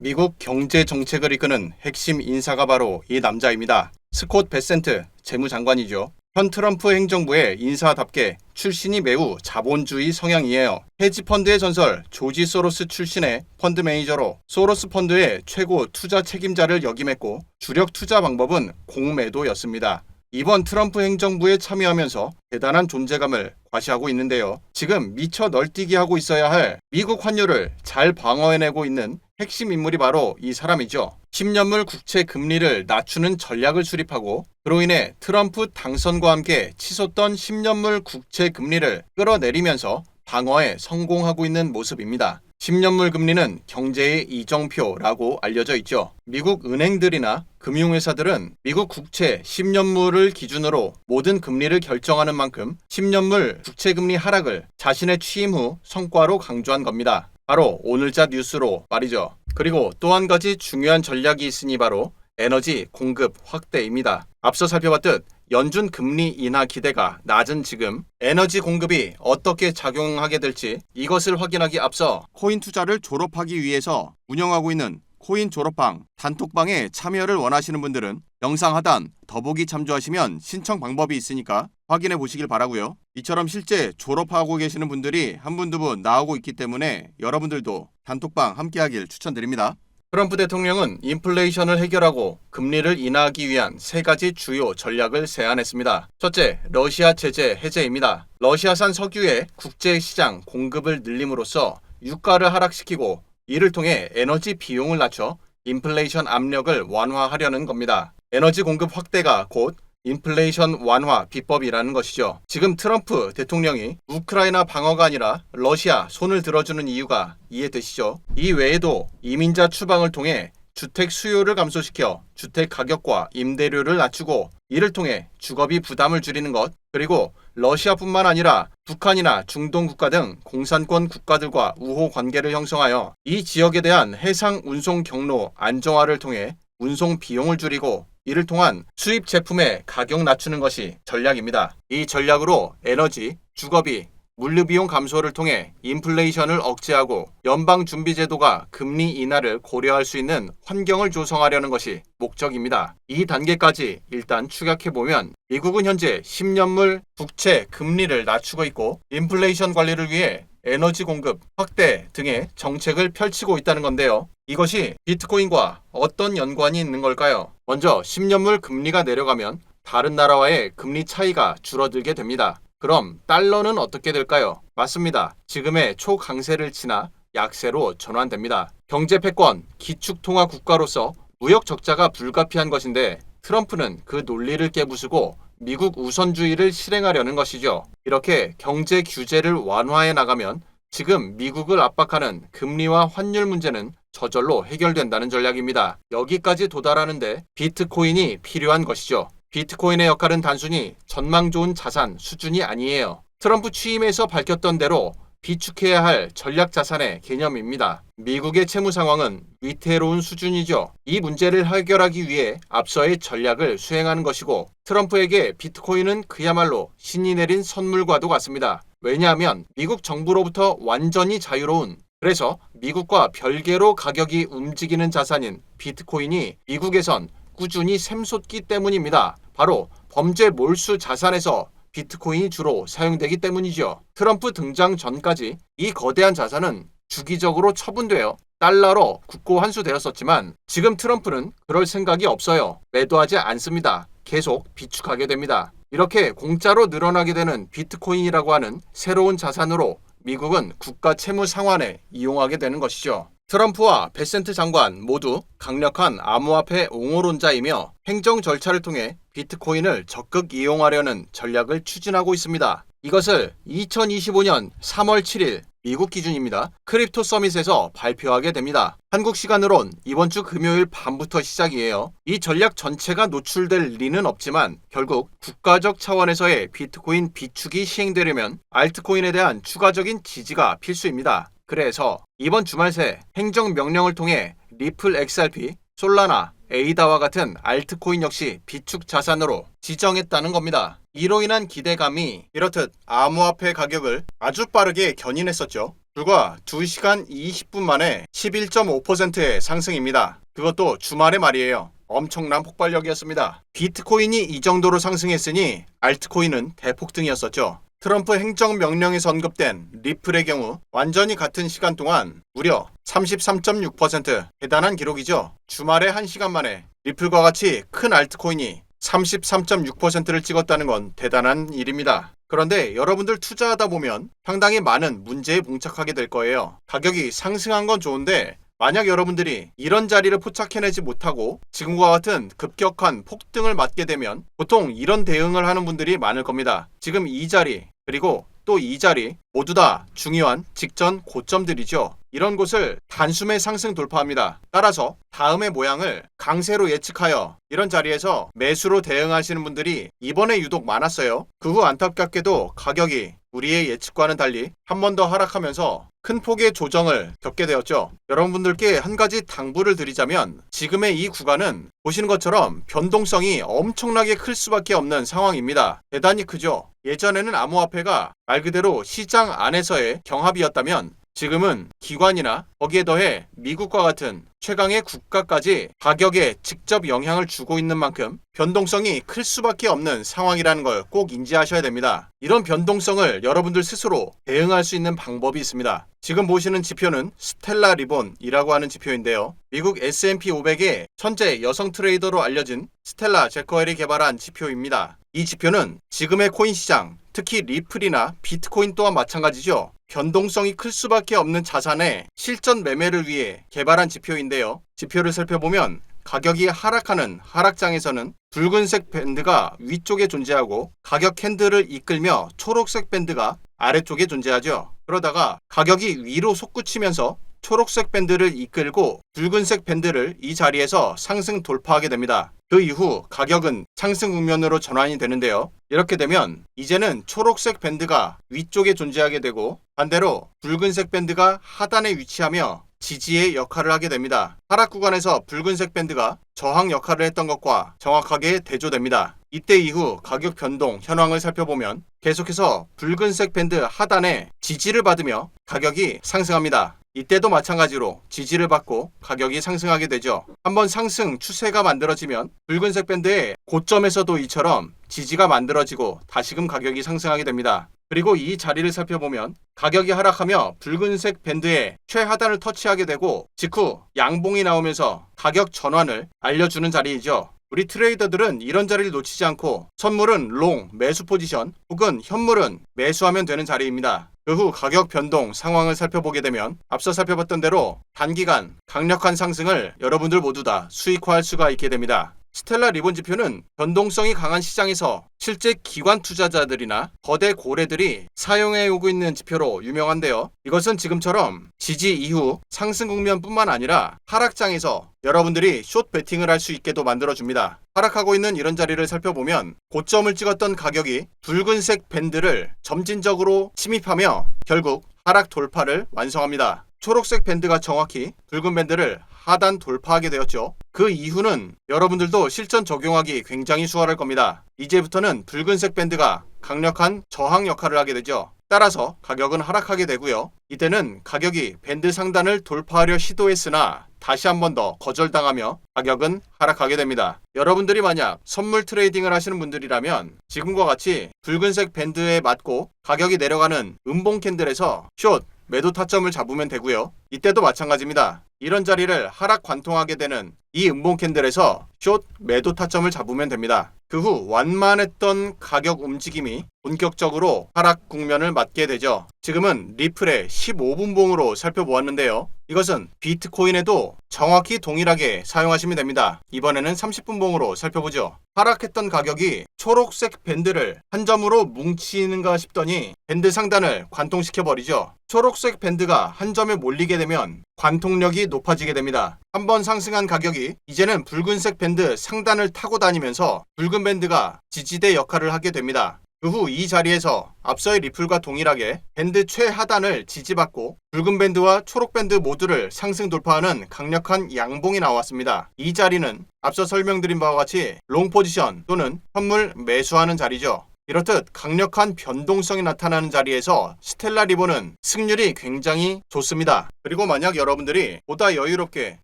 미국 경제 정책을 이끄는 핵심 인사가 바로 이 남자입니다. 스콧 베센트 재무장관이죠. 현 트럼프 행정부의 인사답게 출신이 매우 자본주의 성향이에요. 헤지펀드의 전설 조지 소로스 출신의 펀드 매니저로 소로스 펀드의 최고 투자 책임자를 역임했고 주력 투자 방법은 공매도였습니다. 이번 트럼프 행정부에 참여하면서 대단한 존재감을 과시하고 있는데요. 지금 미처 널뛰기 하고 있어야 할 미국 환율을 잘 방어해내고 있는 핵심 인물이 바로 이 사람이죠. 10년물 국채 금리를 낮추는 전략을 수립하고 그로 인해 트럼프 당선과 함께 치솟던 10년물 국채 금리를 끌어내리면서 방어에 성공하고 있는 모습입니다. 10년물 금리는 경제의 이정표라고 알려져 있죠. 미국 은행들이나 금융회사들은 미국 국채 10년물을 기준으로 모든 금리를 결정하는 만큼 10년물 국채금리 하락을 자신의 취임 후 성과로 강조한 겁니다. 바로 오늘자 뉴스로 말이죠. 그리고 또 한 가지 중요한 전략이 있으니 바로 에너지 공급 확대입니다. 앞서 살펴봤듯 연준 금리 인하 기대가 낮은 지금 에너지 공급이 어떻게 작용하게 될지 이것을 확인하기 앞서 코인 투자를 졸업하기 위해서 운영하고 있는 코인 졸업방 단톡방에 참여를 원하시는 분들은 영상 하단 더보기 참조하시면 신청 방법이 있으니까 확인해 보시길 바라고요. 이처럼 실제 졸업하고 계시는 분들이 한 분, 두 분 나오고 있기 때문에 여러분들도 단톡방 함께하길 추천드립니다. 트럼프 대통령은 인플레이션을 해결하고 금리를 인하하기 위한 세 가지 주요 전략을 제안했습니다. 첫째, 러시아 제재 해제입니다. 러시아산 석유의 국제시장 공급을 늘림으로써 유가를 하락시키고 이를 통해 에너지 비용을 낮춰 인플레이션 압력을 완화하려는 겁니다. 에너지 공급 확대가 곧 인플레이션 완화 비법이라는 것이죠. 지금 트럼프 대통령이 우크라이나 방어가 아니라 러시아 손을 들어주는 이유가 이해되시죠? 이 외에도 이민자 추방을 통해 주택 수요를 감소시켜 주택 가격과 임대료를 낮추고 이를 통해 주거비 부담을 줄이는 것, 그리고 러시아뿐만 아니라 북한이나 중동 국가 등 공산권 국가들과 우호 관계를 형성하여 이 지역에 대한 해상 운송 경로 안정화를 통해 운송 비용을 줄이고 이를 통한 수입 제품의 가격 낮추는 것이 전략입니다. 이 전략으로 에너지, 주거비, 물류비용 감소를 통해 인플레이션을 억제하고 연방준비제도가 금리 인하를 고려할 수 있는 환경을 조성하려는 것이 목적입니다. 이 단계까지 일단 추격해보면 미국은 현재 10년물 국채 금리를 낮추고 있고 인플레이션 관리를 위해 에너지 공급 확대 등의 정책을 펼치고 있다는 건데요. 이것이 비트코인과 어떤 연관이 있는 걸까요? 먼저 10년물 금리가 내려가면 다른 나라와의 금리 차이가 줄어들게 됩니다. 그럼 달러는 어떻게 될까요? 맞습니다. 지금의 초강세를 지나 약세로 전환됩니다. 경제 패권, 기축통화 국가로서 무역 적자가 불가피한 것인데 트럼프는 그 논리를 깨부수고 미국 우선주의를 실행하려는 것이죠. 이렇게 경제 규제를 완화해 나가면 지금 미국을 압박하는 금리와 환율 문제는 저절로 해결된다는 전략입니다. 여기까지 도달하는데 비트코인이 필요한 것이죠. 비트코인의 역할은 단순히 전망 좋은 자산 수준이 아니에요. 트럼프 취임에서 밝혔던 대로 비축해야 할 전략 자산의 개념입니다. 미국의 채무 상황은 위태로운 수준이죠. 이 문제를 해결하기 위해 앞서의 전략을 수행하는 것이고 트럼프에게 비트코인은 그야말로 신이 내린 선물과도 같습니다. 왜냐하면 미국 정부로부터 완전히 자유로운, 그래서 미국과 별개로 가격이 움직이는 자산인 비트코인이 미국에선 꾸준히 샘솟기 때문입니다. 바로 범죄 몰수 자산에서 비트코인이 주로 사용되기 때문이죠. 트럼프 등장 전까지 이 거대한 자산은 주기적으로 처분되어 달러로 국고 환수되었었지만 지금 트럼프는 그럴 생각이 없어요. 매도하지 않습니다. 계속 비축하게 됩니다. 이렇게 공짜로 늘어나게 되는 비트코인이라고 하는 새로운 자산으로 미국은 국가 채무 상환에 이용하게 되는 것이죠. 트럼프와 베센트 장관 모두 강력한 암호화폐 옹호론자이며 행정 절차를 통해 비트코인을 적극 이용하려는 전략을 추진하고 있습니다. 이것을 2025년 3월 7일 미국 기준입니다. 크립토 서밋에서 발표하게 됩니다. 한국 시간으론 이번 주 금요일 밤부터 시작이에요. 이 전략 전체가 노출될 리는 없지만 결국 국가적 차원에서의 비트코인 비축이 시행되려면 알트코인에 대한 추가적인 지지가 필수입니다. 그래서 이번 주말 새 행정명령을 통해 리플 XRP, 솔라나, 에이다와 같은 알트코인 역시 비축 자산으로 지정했다는 겁니다. 이로 인한 기대감이 이렇듯 암호화폐 가격을 아주 빠르게 견인했었죠. 불과 2시간 20분 만에 11.5%의 상승입니다. 그것도 주말에 말이에요. 엄청난 폭발력이었습니다. 비트코인이 이 정도로 상승했으니 알트코인은 대폭등이었었죠. 트럼프 행정명령에서 언급된 리플의 경우 완전히 같은 시간 동안 무려 33.6%, 대단한 기록이죠. 주말에 1시간 만에 리플과 같이 큰 알트코인이 33.6%를 찍었다는 건 대단한 일입니다. 그런데 여러분들 투자하다 보면 상당히 많은 문제에 봉착하게 될 거예요. 가격이 상승한 건 좋은데 만약 여러분들이 이런 자리를 포착해내지 못하고 지금과 같은 급격한 폭등을 맞게 되면 보통 이런 대응을 하는 분들이 많을 겁니다. 지금 이 자리 그리고 또 이 자리 모두 다 중요한 직전 고점들이죠. 이런 곳을 단숨에 상승 돌파합니다. 따라서 다음의 모양을 강세로 예측하여 이런 자리에서 매수로 대응하시는 분들이 이번에 유독 많았어요. 그 후 안타깝게도 가격이 우리의 예측과는 달리 한 번 더 하락하면서 큰 폭의 조정을 겪게 되었죠. 여러분들께 한 가지 당부를 드리자면 지금의 이 구간은 보시는 것처럼 변동성이 엄청나게 클 수밖에 없는 상황입니다. 대단히 크죠. 예전에는 암호화폐가 말 그대로 시장 안에서의 경합이었다면 지금은 기관이나 거기에 더해 미국과 같은 최강의 국가까지 가격에 직접 영향을 주고 있는 만큼 변동성이 클 수밖에 없는 상황이라는 걸 꼭 인지하셔야 됩니다. 이런 변동성을 여러분들 스스로 대응할 수 있는 방법이 있습니다. 지금 보시는 지표는 스텔라 리본이라고 하는 지표인데요. 미국 S&P 500의 천재 여성 트레이더로 알려진 스텔라 제커웰이 개발한 지표입니다. 이 지표는 지금의 코인 시장, 특히 리플이나 비트코인 또한 마찬가지죠. 변동성이 클 수밖에 없는 자산의 실전 매매를 위해 개발한 지표인데요. 지표를 살펴보면 가격이 하락하는 하락장에서는 붉은색 밴드가 위쪽에 존재하고 가격 캔들을 이끌며 초록색 밴드가 아래쪽에 존재하죠. 그러다가 가격이 위로 솟구치면서 초록색 밴드를 이끌고 붉은색 밴드를 이 자리에서 상승 돌파하게 됩니다. 그 이후 가격은 상승 국면으로 전환이 되는데요. 이렇게 되면 이제는 초록색 밴드가 위쪽에 존재하게 되고 반대로 붉은색 밴드가 하단에 위치하며 지지의 역할을 하게 됩니다. 하락 구간에서 붉은색 밴드가 저항 역할을 했던 것과 정확하게 대조됩니다. 이때 이후 가격 변동 현황을 살펴보면 계속해서 붉은색 밴드 하단에 지지를 받으며 가격이 상승합니다. 이때도 마찬가지로 지지를 받고 가격이 상승하게 되죠. 한번 상승 추세가 만들어지면 붉은색 밴드의 고점에서도 이처럼 지지가 만들어지고 다시금 가격이 상승하게 됩니다. 그리고 이 자리를 살펴보면 가격이 하락하며 붉은색 밴드의 최하단을 터치하게 되고 직후 양봉이 나오면서 가격 전환을 알려주는 자리이죠. 우리 트레이더들은 이런 자리를 놓치지 않고 선물은 롱, 매수 포지션 혹은 현물은 매수하면 되는 자리입니다. 그 후 가격 변동 상황을 살펴보게 되면 앞서 살펴봤던 대로 단기간 강력한 상승을 여러분들 모두 다 수익화할 수가 있게 됩니다. 스텔라 리본 지표는 변동성이 강한 시장에서 실제 기관 투자자들이나 거대 고래들이 사용해오고 있는 지표로 유명한데요. 이것은 지금처럼 지지 이후 상승 국면뿐만 아니라 하락장에서 여러분들이 숏 베팅을 할 수 있게도 만들어줍니다. 하락하고 있는 이런 자리를 살펴보면 고점을 찍었던 가격이 붉은색 밴드를 점진적으로 침입하며 결국 하락 돌파를 완성합니다. 초록색 밴드가 정확히 붉은 밴드를 하단 돌파하게 되었죠. 그 이후는 여러분들도 실전 적용하기 굉장히 수월할 겁니다. 이제부터는 붉은색 밴드가 강력한 저항 역할을 하게 되죠. 따라서 가격은 하락하게 되고요. 이때는 가격이 밴드 상단을 돌파하려 시도했으나 다시 한 번 더 거절당하며 가격은 하락하게 됩니다. 여러분들이 만약 선물 트레이딩을 하시는 분들이라면 지금과 같이 붉은색 밴드에 맞고 가격이 내려가는 음봉 캔들에서 숏 매도 타점을 잡으면 되고요. 이때도 마찬가지입니다. 이런 자리를 하락 관통하게 되는 이 음봉 캔들에서 숏 매도 타점을 잡으면 됩니다. 그 후 완만했던 가격 움직임이 본격적으로 하락 국면을 맞게 되죠. 지금은 리플의 15분봉으로 살펴보았는데요. 이것은 비트코인에도 정확히 동일하게 사용하시면 됩니다. 이번에는 30분봉으로 살펴보죠. 하락했던 가격이 초록색 밴드를 한 점으로 뭉치는가 싶더니 밴드 상단을 관통시켜버리죠. 초록색 밴드가 한 점에 몰리게 되면 관통력이 높아지게 됩니다. 한번 상승한 가격이 이제는 붉은색 밴드 상단을 타고 다니면서 붉은 밴드가 지지대 역할을 하게 됩니다. 그 후 이 자리에서 앞서의 리플과 동일하게 밴드 최하단을 지지받고 붉은 밴드와 초록 밴드 모두를 상승 돌파하는 강력한 양봉이 나왔습니다. 이 자리는 앞서 설명드린 바와 같이 롱 포지션 또는 현물 매수하는 자리죠. 이렇듯 강력한 변동성이 나타나는 자리에서 스텔라 리본은 승률이 굉장히 좋습니다. 그리고 만약 여러분들이 보다 여유롭게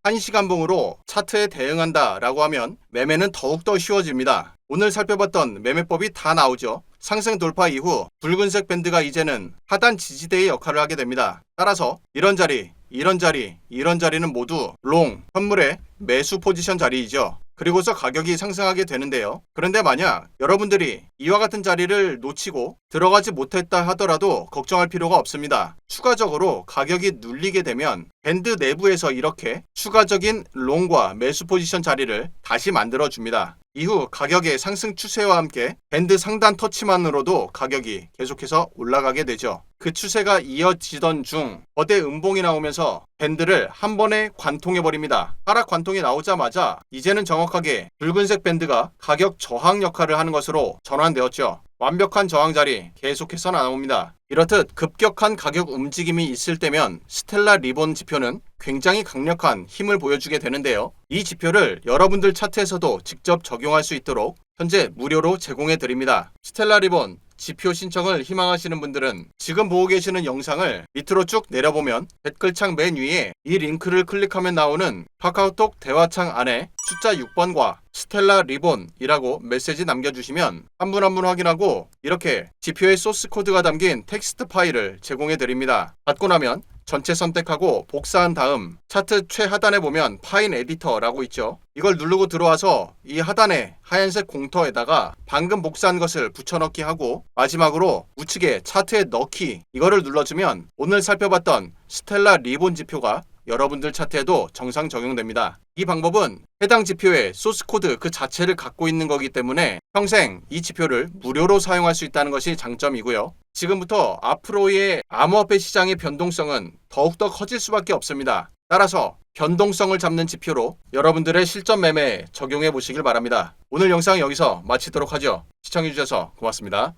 1시간봉으로 차트에 대응한다 라고 하면 매매는 더욱더 쉬워집니다. 오늘 살펴봤던 매매법이 다 나오죠. 상승 돌파 이후 붉은색 밴드가 이제는 하단 지지대의 역할을 하게 됩니다. 따라서 이런 자리, 이런 자리, 이런 자리는 모두 롱, 현물의 매수 포지션 자리이죠. 그리고서 가격이 상승하게 되는데요. 그런데 만약 여러분들이 이와 같은 자리를 놓치고 들어가지 못했다 하더라도 걱정할 필요가 없습니다. 추가적으로 가격이 눌리게 되면 밴드 내부에서 이렇게 추가적인 롱과 매수 포지션 자리를 다시 만들어 줍니다. 이후 가격의 상승 추세와 함께 밴드 상단 터치만으로도 가격이 계속해서 올라가게 되죠. 그 추세가 이어지던 중 거대 음봉이 나오면서 밴드를 한 번에 관통해버립니다. 하락 관통이 나오자마자 이제는 정확하게 붉은색 밴드가 가격 저항 역할을 하는 것으로 전환되었죠. 완벽한 저항 자리 계속해서 나옵니다. 이렇듯 급격한 가격 움직임이 있을 때면 스텔라 리본 지표는 굉장히 강력한 힘을 보여주게 되는데요. 이 지표를 여러분들 차트에서도 직접 적용할 수 있도록 현재 무료로 제공해 드립니다. 스텔라 리본 지표 신청을 희망하시는 분들은 지금 보고 계시는 영상을 밑으로 쭉 내려보면 댓글창 맨 위에 이 링크를 클릭하면 나오는 카카오톡 대화창 안에 숫자 6번과 스텔라 리본이라고 메시지 남겨주시면 한 분 한 분 확인하고 이렇게 지표의 소스 코드가 담긴 텍스트 파일을 제공해 드립니다. 받고 나면 전체 선택하고 복사한 다음 차트 최하단에 보면 파인 에디터라고 있죠. 이걸 누르고 들어와서 이 하단에 하얀색 공터에다가 방금 복사한 것을 붙여넣기 하고 마지막으로 우측에 차트에 넣기 이거를 눌러주면 오늘 살펴봤던 스텔라 리본 지표가 여러분들 차트에도 정상 적용됩니다. 이 방법은 해당 지표의 소스 코드 그 자체를 갖고 있는 거기 때문에 평생 이 지표를 무료로 사용할 수 있다는 것이 장점이고요. 지금부터 앞으로의 암호화폐 시장의 변동성은 더욱더 커질 수밖에 없습니다. 따라서 변동성을 잡는 지표로 여러분들의 실전 매매에 적용해 보시길 바랍니다. 오늘 영상 여기서 마치도록 하죠. 시청해주셔서 고맙습니다.